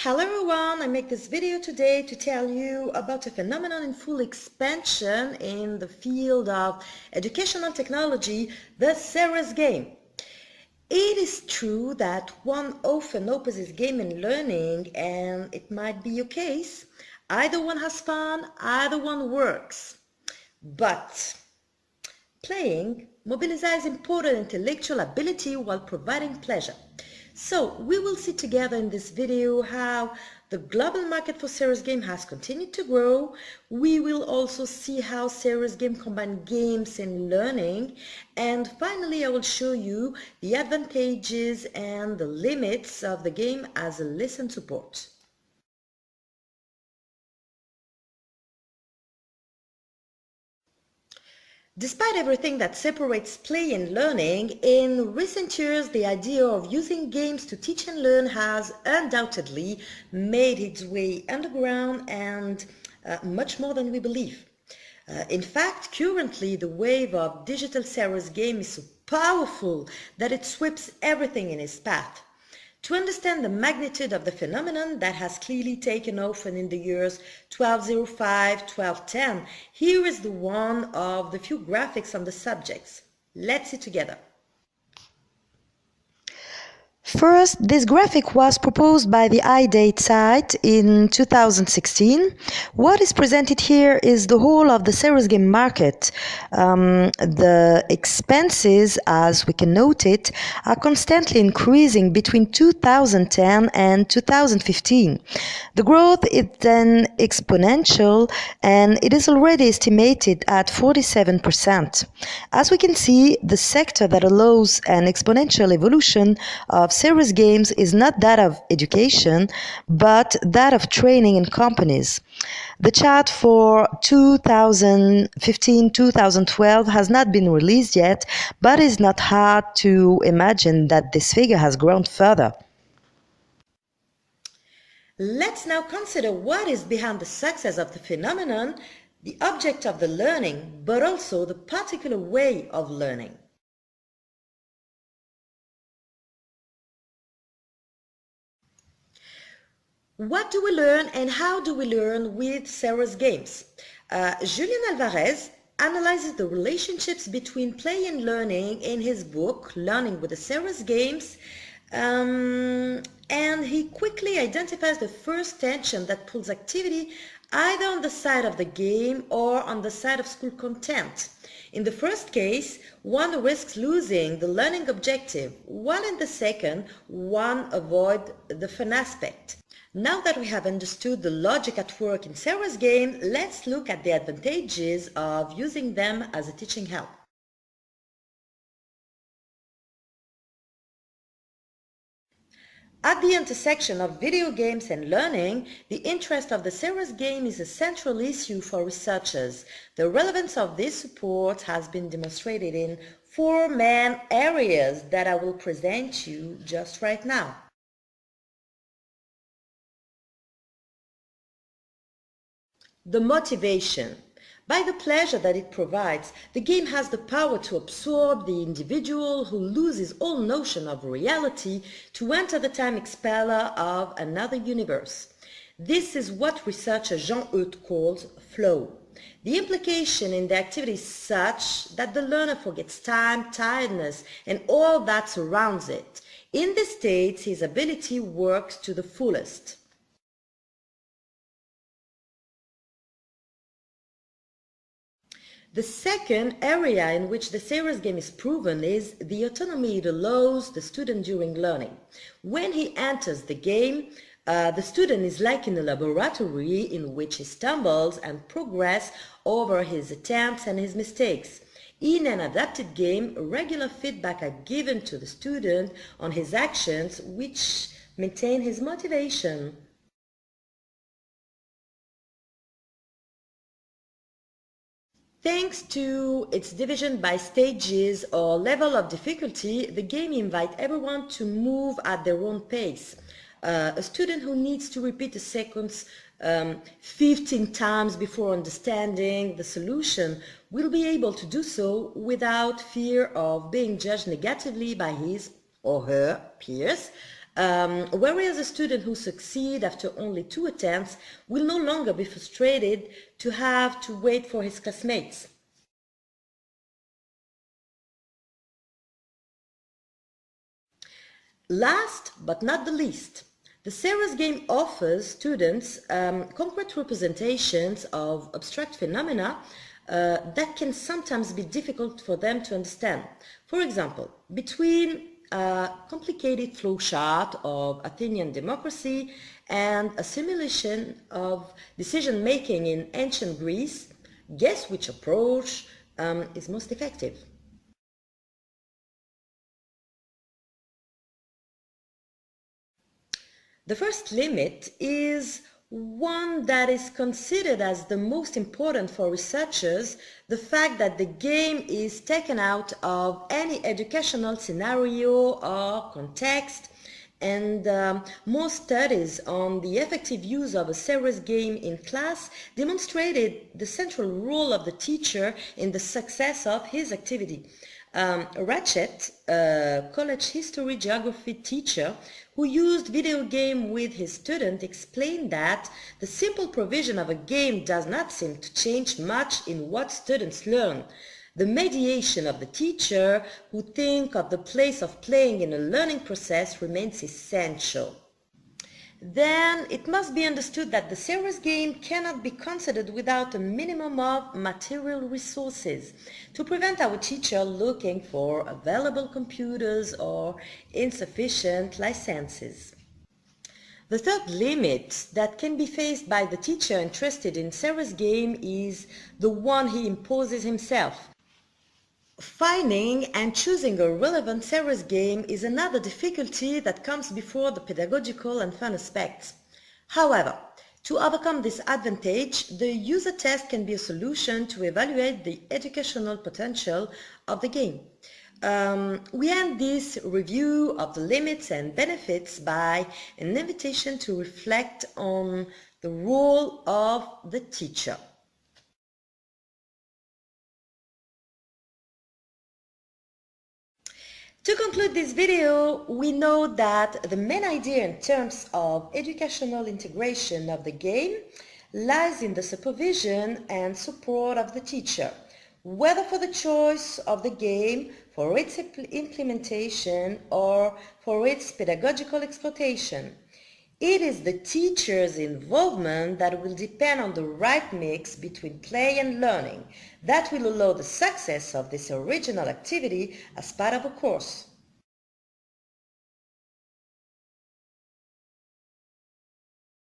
Hello everyone, I make this video today to tell you about a phenomenon in full expansion in the field of educational technology, the serious game. It is true that one often opposes game and learning, and it might be your case. Either one has fun, either one works. But playing mobilizes important intellectual ability while providing pleasure. So we will see together in this video how the global market for serious game has continued to grow. We will also see how serious game combine games and learning. And finally, I will show you the advantages and the limits of the game as a lesson support. Despite everything that separates play and learning, in recent years the idea of using games to teach and learn has undoubtedly made its way underground and much more than we believe. In fact, currently the wave of digital serious game is so powerful that it sweeps everything in its path. To understand the magnitude of the phenomenon that has clearly taken off in the years 1205, 1210, here is the one of the few graphics on the subjects. Let's see together. First, this graphic was proposed by the iDate site in 2016. What is presented here is the whole of the serious game market. The expenses, as we can note it, are constantly increasing between 2010 and 2015. The growth is then exponential, and it is already estimated at 47%. As we can see, the sector that allows an exponential evolution of serious games is not that of education, but that of training in companies. The chart for 2015-2012 has not been released yet, but it's not hard to imagine that this figure has grown further. Let's now consider what is behind the success of the phenomenon, the object of the learning, but also the particular way of learning. What do we learn and how do we learn with serious games? Julian Alvarez analyzes the relationships between play and learning in his book, Learning with the Serious Games, and he quickly identifies the first tension that pulls activity either on the side of the game or on the side of school content. In the first case, one risks losing the learning objective, while in the second, one avoids the fun aspect. Now that we have understood the logic at work in serious game, let's look at the advantages of using them as a teaching help. At the intersection of video games and learning, the interest of the serious game is a central issue for researchers. The relevance of this support has been demonstrated in four main areas that I will present you just right now. The motivation. By the pleasure that it provides, the game has the power to absorb the individual who loses all notion of reality to enter the time expeller of another universe. This is what researcher Jean Euth calls flow. The implication in the activity is such that the learner forgets time, tiredness, and all that surrounds it. In this state, his ability works to the fullest. The second area in which the serious game is proven is the autonomy it allows the student during learning. When he enters the game, the student is like in a laboratory in which he stumbles and progresses over his attempts and his mistakes. In an adapted game, regular feedback are given to the student on his actions, which maintain his motivation. Thanks to its division by stages or level of difficulty, the game invites everyone to move at their own pace. A student who needs to repeat a sequence 15 times before understanding the solution will be able to do so without fear of being judged negatively by his or her peers. Whereas a student who succeeds after only 2 attempts will no longer be frustrated to have to wait for his classmates. Last but not the least, the Sarah's game offers students concrete representations of abstract phenomena that can sometimes be difficult for them to understand. For example, between a complicated flowchart of Athenian democracy and a simulation of decision-making in ancient Greece, guess which approach is most effective? The first limit is one that is considered as the most important for researchers, the fact that the game is taken out of any educational scenario or context, and most studies on the effective use of a serious game in class demonstrated the central role of the teacher in the success of his activity. Ratchet, a college history geography teacher who used video game with his student, explained that the simple provision of a game does not seem to change much in what students learn. The mediation of the teacher who think of the place of playing in a learning process remains essential. Then it must be understood that the serious game cannot be considered without a minimum of material resources to prevent our teacher looking for available computers or insufficient licenses. The third limit that can be faced by the teacher interested in serious game is the one he imposes himself. Finding and choosing a relevant serious game is another difficulty that comes before the pedagogical and fun aspects. However, to overcome this advantage, the user test can be a solution to evaluate the educational potential of the game. We end this review of the limits and benefits by an invitation to reflect on the role of the teacher. To conclude this video, we know that the main idea in terms of educational integration of the game lies in the supervision and support of the teacher, whether for the choice of the game, for its implementation, or for its pedagogical exploitation. It is the teacher's involvement that will depend on the right mix between play and learning that will allow the success of this original activity as part of a course.